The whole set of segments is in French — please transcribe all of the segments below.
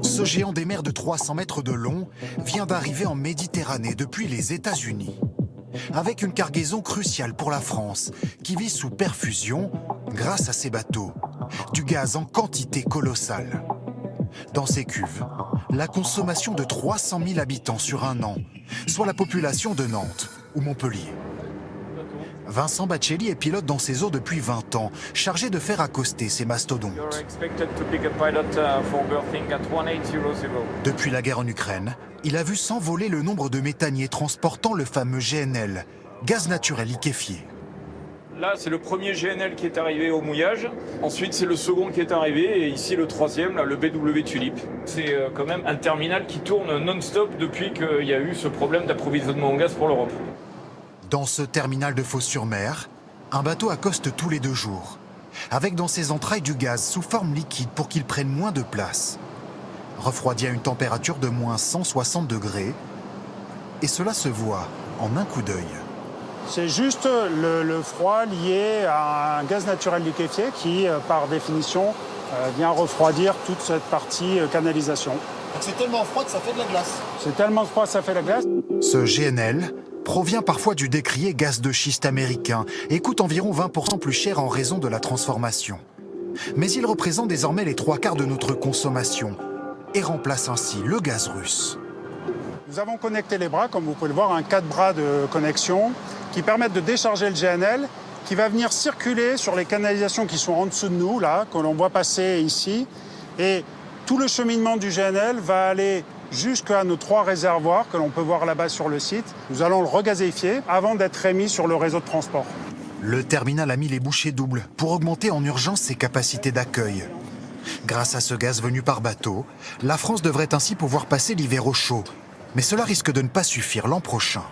Ce géant des mers de 300 mètres de long vient d'arriver en Méditerranée depuis les États-Unis. Avec une cargaison cruciale pour la France, qui vit sous perfusion grâce à ses bateaux. Du gaz en quantité colossale. Dans ces cuves, la consommation de 300 000 habitants sur un an, soit la population de Nantes ou Montpellier. Vincent Baccelli est pilote dans ces eaux depuis 20 ans, chargé de faire accoster ces mastodontes. Depuis la guerre en Ukraine, il a vu s'envoler le nombre de méthaniers transportant le fameux GNL, gaz naturel liquéfié. Là, c'est le premier GNL qui est arrivé au mouillage. Ensuite, c'est le second qui est arrivé. Et ici, le troisième, là, le BW Tulip. C'est quand même un terminal qui tourne non-stop depuis qu'il y a eu ce problème d'approvisionnement en gaz pour l'Europe. Dans ce terminal de Fos-sur-Mer, un bateau accoste tous les 2 jours, avec dans ses entrailles du gaz sous forme liquide pour qu'il prenne moins de place. Refroidi à une température de moins 160 degrés, et cela se voit en un coup d'œil. C'est juste le froid lié à un gaz naturel liquéfié qui, par définition, vient refroidir toute cette partie canalisation. C'est tellement froid que ça fait de la glace. C'est tellement froid que ça fait de la glace. Ce GNL provient parfois du décrié gaz de schiste américain et coûte environ 20% plus cher en raison de la transformation. Mais il représente désormais les 3/4 de notre consommation et remplace ainsi le gaz russe. Nous avons connecté les bras, comme vous pouvez le voir, 4 bras de connexion qui permettent de décharger le GNL, qui va venir circuler sur les canalisations qui sont en dessous de nous, là, que l'on voit passer ici. Et tout le cheminement du GNL va aller jusqu'à nos 3 réservoirs que l'on peut voir là-bas sur le site. Nous allons le regazéifier avant d'être remis sur le réseau de transport. Le terminal a mis les bouchées doubles pour augmenter en urgence ses capacités d'accueil. Grâce à ce gaz venu par bateau, la France devrait ainsi pouvoir passer l'hiver au chaud. Mais cela risque de ne pas suffire l'an prochain.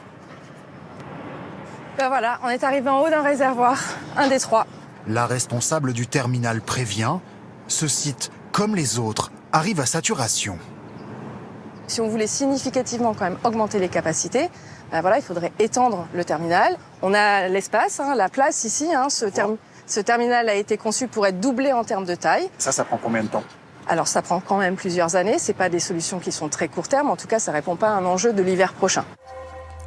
Ben voilà, on est arrivé en haut d'un réservoir, un des 3. La responsable du terminal prévient, ce site, comme les autres, arrive à saturation. Si on voulait significativement quand même augmenter les capacités, ben voilà, il faudrait étendre le terminal. On a l'espace, la place ici. Ce terminal a été conçu pour être doublé en termes de taille. Ça prend combien de temps? Alors ça prend quand même plusieurs années. C'est pas des solutions qui sont très court terme. En tout cas, ça répond pas à un enjeu de l'hiver prochain.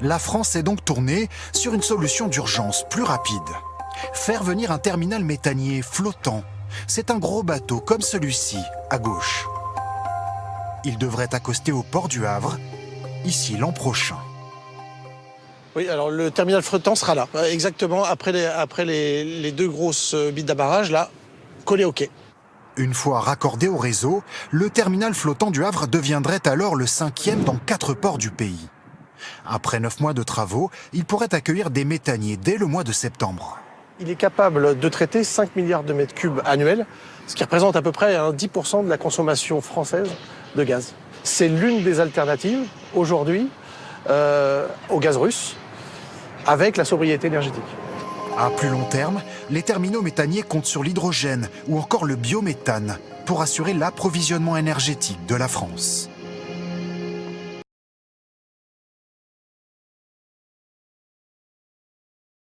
La France est donc tournée sur une solution d'urgence plus rapide. Faire venir un terminal méthanier flottant. C'est un gros bateau comme celui-ci, à gauche. Il devrait accoster au port du Havre, ici l'an prochain. Oui, alors le terminal flottant sera là, exactement après les 2 grosses bites d'abarrage, là, collées au quai. Une fois raccordé au réseau, le terminal flottant du Havre deviendrait alors le 5e dans 4 ports du pays. Après 9 mois de travaux, il pourrait accueillir des méthaniers dès le mois de septembre. Il est capable de traiter 5 milliards de mètres cubes annuels, ce qui représente à peu près 10% de la consommation française de gaz. C'est l'une des alternatives aujourd'hui au gaz russe avec la sobriété énergétique. À plus long terme, les terminaux méthaniers comptent sur l'hydrogène ou encore le biométhane pour assurer l'approvisionnement énergétique de la France.